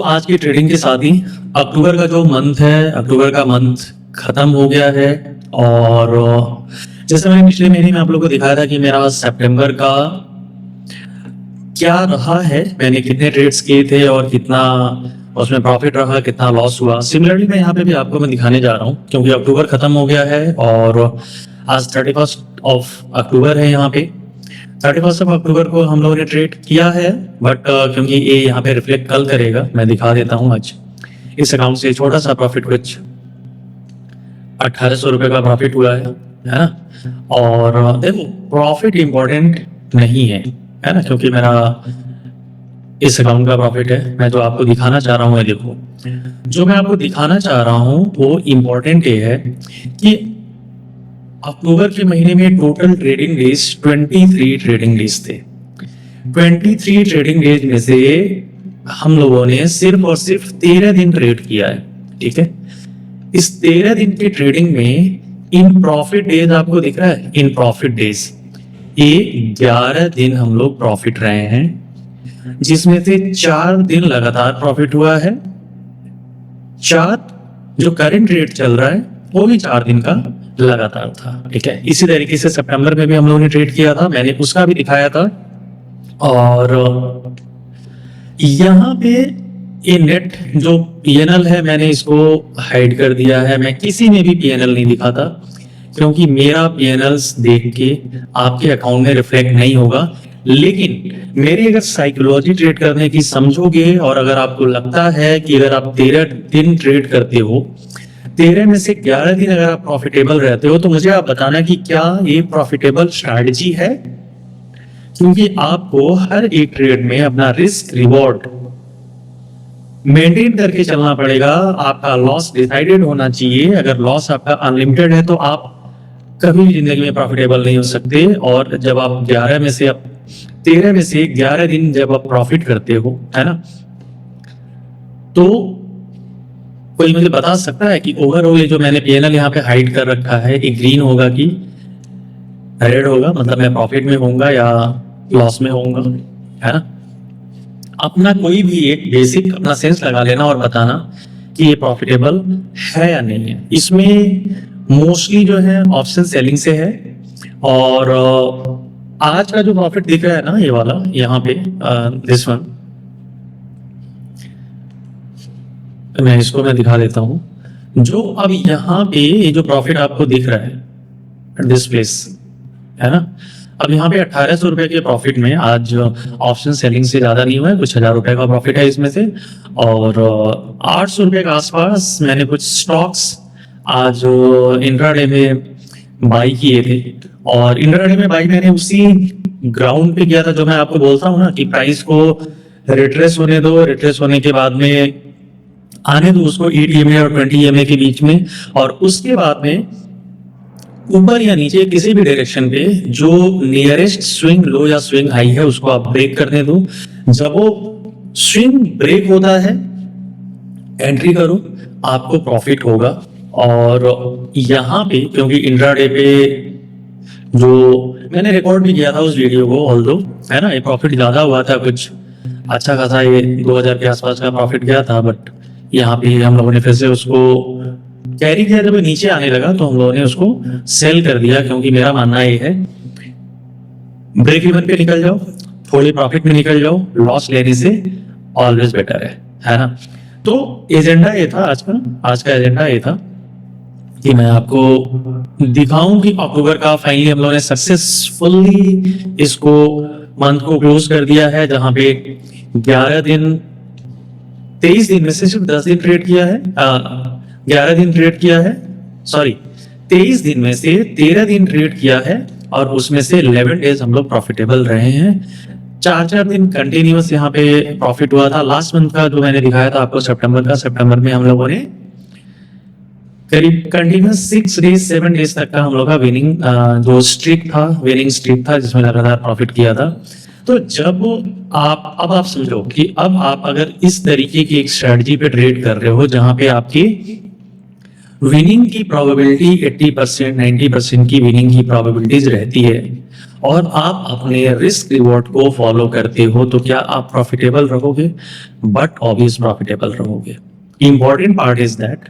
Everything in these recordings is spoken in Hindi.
आज की ट्रेडिंग के साथ ही अक्टूबर का जो मंथ है, अक्टूबर का मंथ खत्म हो गया है। और जैसे मैंने पिछले महीने में आप लोगों को दिखाया था कि मेरा सितंबर का क्या रहा है, मैंने कितने ट्रेड्स किए थे और कितना उसमें प्रॉफिट रहा, कितना लॉस हुआ। सिमिलरली मैं यहाँ पे भी आपको मैं दिखाने जा रहा हूँ, क्योंकि अक्टूबर खत्म हो गया है और आज 31 ऑफ अक्टूबर है। यहाँ पे 31 ऑफ अक्टूबर को हम लोगों ने ट्रेड किया है, बट क्योंकि ये यहाँ पे रिफ्लेक्ट कल करेगा, मैं दिखा देता हूँ। आज इस अकाउंट से छोटा सा प्रॉफिट, कुछ 1800 रुपये का प्रॉफिट हुआ है ना। और देखो, प्रॉफिट इंपॉर्टेंट नहीं है ना, क्योंकि मेरा इस अकाउंट का प्रॉफिट है। मैं जो आपको दिखाना चाह रहा हूँ, देखो जो मैं आपको दिखाना चाह रहा हूँ वो इम्पोर्टेंट ये है कि अक्टूबर के महीने में total trading days 23 trading days थे। 23 ट्रेडिंग डेज में से हम लोगों ने सिर्फ और सिर्फ 13 दिन ट्रेड किया है। ठीक है, इस 13 दिन की ट्रेडिंग में इन प्रॉफिट डेज आपको दिख रहा है, इन प्रॉफिट डेज ये 11 दिन हम लोग प्रॉफिट रहे हैं, जिसमें से 4 दिन लगातार प्रॉफिट हुआ है। 4 जो करंट रेट चल रहा है वो भी 4 दिन का लगातार था। ठीक है, इसी तरीके से सितंबर में भी हम लोगों ने ट्रेड किया था, मैंने उसका भी दिखाया था। और यहाँ पे ये नेट जो पीएनएल है, मैंने इसको हाइड कर दिया है। मैं किसी में भी पीएनएल नहीं दिखाता, क्योंकि मेरा पीएनएल्स देख के आपके अकाउंट में रिफ्लेक्ट नहीं होगा। लेकिन मेरे अगर साइकोलॉजी ट्रेड करने की समझोगे, और अगर आपको लगता है कि अगर आप 13 दिन ट्रेड करते हो, 13 में से 11 दिन अगर आप प्रॉफिटेबल रहते हो, तो मुझे आप बताना कि क्या ये प्रॉफिटेबल स्ट्रैटेजी है। क्योंकि आपको हर एक ट्रेड में अपना रिस्क रिवॉर्ड मेंटेन करके चलना पड़ेगा। आपका लॉस डिसाइडेड होना चाहिए। अगर लॉस आपका अनलिमिटेड है तो आप कभी भी जिंदगी में प्रॉफिटेबल नहीं हो सकते। और जब आप 13 में से 11 दिन जब आप प्रॉफिट करते हो, है ना, तो कोई मुझे बता सकता है कि ओवरऑल ये जो मैंने पीएनएल यहाँ पे हाइड कर रखा है, ये ग्रीन होगा कि रेड होगा, मतलब मैं प्रॉफिट में होऊंगा या लॉस में होऊंगा, है ना। अपना कोई भी एक बेसिक अपना सेंस लगा लेना और बताना कि ये प्रॉफिटेबल है या नहीं है। इसमें मोस्टली जो है ऑप्शन सेलिंग से है। और आज का जो प्रॉफिट दिख रहा है ना, ये वाला यहाँ पे दिस वन, मैं इसको मैं दिखा देता हूं। जो अब यहाँ पे ये जो प्रॉफिट आपको दिख रहा है दिस प्लेस, है ना, अब यहाँ पे 1800 रुपए के प्रॉफिट में आज ऑप्शन सेलिंग से ज्यादा नहीं हुआ है, कुछ 1000 रुपए का प्रॉफिट है इसमें से। और 800 रुपए के आसपास मैंने कुछ स्टॉक्स आज इंट्राडे में बाई किए थे। और इंट्राडे में बाई मैंने उसी ग्राउंड पे किया था जो मैं आपको बोलता हूँ ना कि प्राइस को रिट्रेस होने दो, रिट्रेस होने के बाद में आने दो उसको 8 EMA और 20 EMA के बीच में, और उसके बाद में ऊपर या नीचे किसी भी डायरेक्शन पे जो नियरेस्ट स्विंग लो या स्विंग हाई है उसको आप ब्रेक करने दो। जब वो स्विंग ब्रेक होता है, एंट्री करो, आपको प्रॉफिट होगा। और यहाँ पे क्योंकि इंट्राडे पे जो मैंने रिकॉर्ड भी किया था उस वीडियो को, ऑल्दो, है ना, ये प्रॉफिट ज्यादा हुआ था, कुछ अच्छा खासा ये 2000 के आसपास का प्रॉफिट गया था। बट यहाँ पे हम लोगों ने फिर से उसको कैरी किया, जब नीचे आने लगा तो हम लोगों ने उसको सेल कर दिया। क्योंकि मेरा मानना ये है, ब्रेक इवन पे निकल जाओ, थोड़ी प्रॉफिट में निकल जाओ, लॉस लेने से ऑलवेज बेटर है ना। तो एजेंडा ये था आज का एजेंडा ये था कि मैं आपको दिखाऊं कि अक्टूबर का फाइनली हम लोगों ने सक्सेसफुली इसको मंथ को क्लोज कर दिया है, जहां पे 11 दिन 23 दिन में से सिर्फ 10 दिन ट्रेड किया है, 11 दिन ट्रेड किया है, सॉरी 23 दिन में से 13 दिन ट्रेड किया है, और उसमें से 11 डेज हम लोग प्रॉफिटेबल रहे हैं। 4 दिन कंटिन्यूअस यहाँ पे प्रॉफिट हुआ था। लास्ट मंथ का जो मैंने दिखाया था आपको सितंबर में हम लोगों ने करीब कंटिन्यूअस 6 डेज 7 डेज तक का हम लोग का विनिंग जो स्ट्रीक था, विनिंग स्ट्रीक था, जिसमें लगातार प्रॉफिट किया था। तो जब आप समझो कि अब आप अगर इस तरीके की एक स्ट्रेटजी पे ट्रेड कर रहे हो, जहां पे आपकी विनिंग की प्रोबेबिलिटी 80% 90% की विनिंग की प्रोबेबिलिटीज रहती है, और आप अपने रिस्क रिवॉर्ड को फॉलो करते हो तो क्या आप प्रॉफिटेबल रहोगे? बट ऑब्वियस प्रॉफिटेबल रहोगे। इंपॉर्टेंट पार्ट इज दैट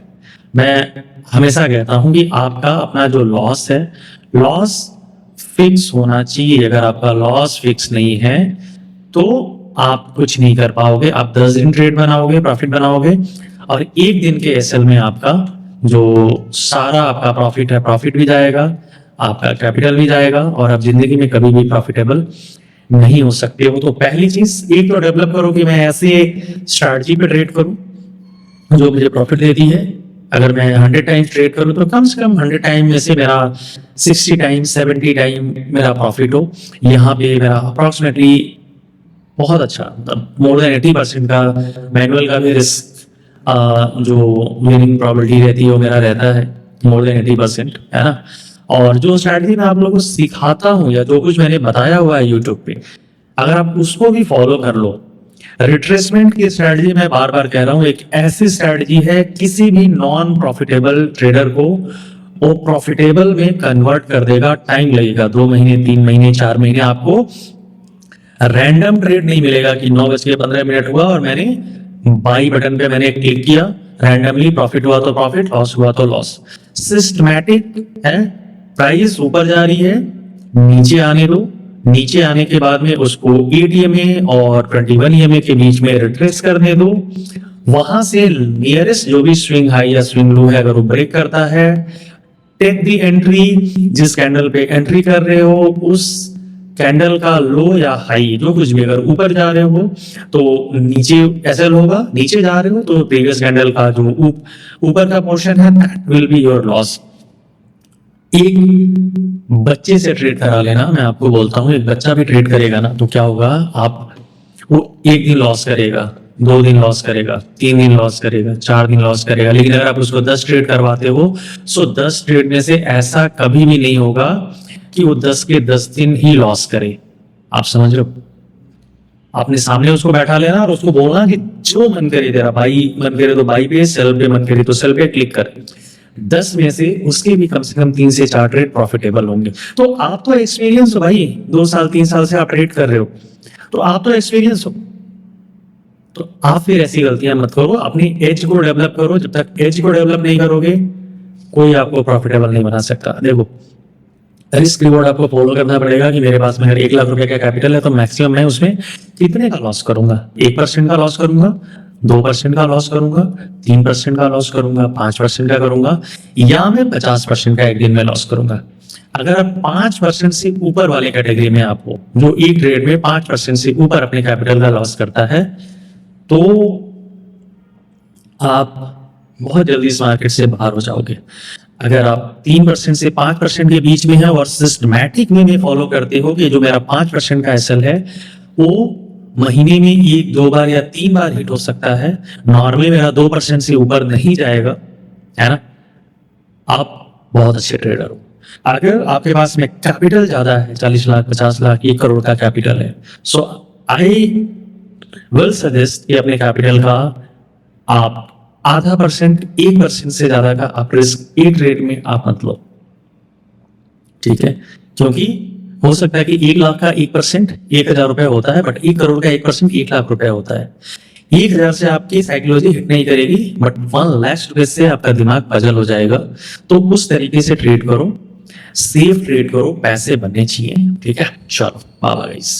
मैं हमेशा कहता हूं कि आपका अपना जो लॉस है, लॉस फिक्स होना चाहिए। अगर आपका लॉस फिक्स नहीं है तो आप कुछ नहीं कर पाओगे। आप 10 दिन ट्रेड बनाओगे, प्रॉफिट बनाओगे, और एक दिन के एसएल में आपका जो सारा आपका प्रॉफिट है, प्रॉफिट भी जाएगा, आपका कैपिटल भी जाएगा, और आप जिंदगी में कभी भी प्रॉफिटेबल नहीं हो सकते हो। तो पहली चीज एक तो डेवलप करो कि मैं ऐसे स्ट्रैटेजी पे ट्रेड करूं जो मुझे प्रॉफिट देती है। अगर मैं 100 टाइम्स ट्रेड करूं तो कम से कम 100 टाइम में से मेरा 60 टाइम 70 टाइम मेरा प्रॉफिट हो। यहाँ पे मेरा अप्रोक्सीमेटली बहुत अच्छा, मतलब मोर देन 80% का मैनुअल का भी रिस्क जो विनिंग प्रोबेबिलिटी रहती है वो मेरा रहता है मोर देन 80%, है ना। और जो स्ट्रैटेजी मैं आप लोगों को सिखाता हूँ या जो कुछ मैंने बताया हुआ है यूट्यूब पे, अगर आप उसको भी फॉलो कर लो, रिट्रेसमेंट की स्ट्रैटेजी मैं बार बार कह रहा हूँ एक ऐसी स्ट्रैटेजी है किसी भी नॉन प्रॉफिटेबल ट्रेडर को वो प्रॉफिटेबल में कन्वर्ट कर देगा। टाइम लगेगा, 2 महीने 3 महीने 4 महीने। आपको रैंडम ट्रेड नहीं मिलेगा कि 9:15 हुआ और मैंने बाई बटन पे मैंने क्लिक किया, रैंडमली प्रॉफिट हुआ तो प्रॉफिट, लॉस हुआ तो लॉस। सिस्टमैटिक है। प्राइस ऊपर जा रही है, नीचे आने दो, नीचे आने के बाद में उसको 8 EMA और 21 EMA के बीच में रिट्रेस करने दो। वहां से नियरेस्ट जो भी स्विंग हाई या स्विंग लो है, अगर वो ब्रेक करता है, टेक दी एंट्री। जिस कैंडल पे एंट्री कर रहे हो उस कैंडल का लो या हाई जो कुछ भी, अगर ऊपर जा रहे हो तो नीचे एसएल होगा, नीचे जा रहे हो तो प्रीवियस कैंडल का जो ऊपर का पोर्शन है that will be your loss. एक बच्चे से ट्रेड करा लेना, मैं आपको बोलता हूँ, एक बच्चा भी ट्रेड करेगा ना तो क्या होगा, आप वो एक दिन लॉस करेगा, 2 दिन लॉस करेगा, 3 दिन लॉस करेगा, 4 दिन लॉस करेगा। लेकिन अगर आप उसको 10 ट्रेड करवाते हो सो 10 ट्रेड में से ऐसा कभी भी नहीं होगा कि वो 10 के 10 दिन ही लॉस करे। आप समझ रहे हो? आपने सामने उसको बैठा लेना और उसको बोलना कि जो मन करे तेरा, भाई मन करे तो बाई पे, सेल पे मन करे तो सेल पे क्लिक कर। 10 में से उसके भी कम से कम 3 से 4 ट्रेड प्रॉफिटेबल होंगे। तो आप तो एक्सपीरियंस हो भाई, 2 साल 3 साल से आप ट्रेड कर रहे हो, तो आप तो एक्सपीरियंस हो। तो आप फिर ऐसी गलतियां मत करो, अपनी एज को डेवलप करो। जब तक एज को डेवलप नहीं करोगे कोई आपको प्रॉफिटेबल नहीं बना सकता। देखो, रिस्क रिवॉर्ड आपको फॉलो करना पड़ेगा कि मेरे पास में अगर 1 लाख रुपए का कैपिटल है तो मैक्सिमम मैं उसमें कितने का लॉस करूंगा। 1% का लॉस करूंगा, 2% का लॉस करूंगा, 3% का लॉस करूंगा, 5% का करूंगा, या मैं 50% का एक दिन में लॉस करूंगा। अगर आप 5% से ऊपर वाले कैटेगरी में, आपको जो एक ट्रेड में 5% से ऊपर अपने कैपिटल का लॉस करता है तो आप बहुत जल्दी इस मार्केट से बाहर हो जाओगे। अगर आप 3% से 5% के बीच में है और सिस्टमैटिक वे में फॉलो करते हो कि जो मेरा 5% का एसएल है वो महीने में 1-2 बार या 3 बार हिट हो सकता है, नॉर्मली मेरा 2% से ऊपर नहीं जाएगा, है ना, आप बहुत अच्छे ट्रेडर हो। अगर आपके पास में कैपिटल ज्यादा है, 40 लाख 50 लाख 1 करोड़ का कैपिटल है, सो आई विल सजेस्ट कि अपने कैपिटल का आप 0.5%, 1% से ज्यादा का आप रिस्क एक ट्रेड में आप मत लो, ठीक है। क्योंकि हो सकता है कि 1 लाख का 1% 1,000 रुपए होता है, बट 1 करोड़ का 1% 1 लाख रुपए होता है। 1,000 से आपकी साइकोलॉजी हिट नहीं करेगी, बट 1 लाख रुपए से आपका दिमाग पजल हो जाएगा। तो उस तरीके से ट्रेड करो, सेफ ट्रेड करो, पैसे बनने चाहिए, ठीक है। चलो बाय गाइस।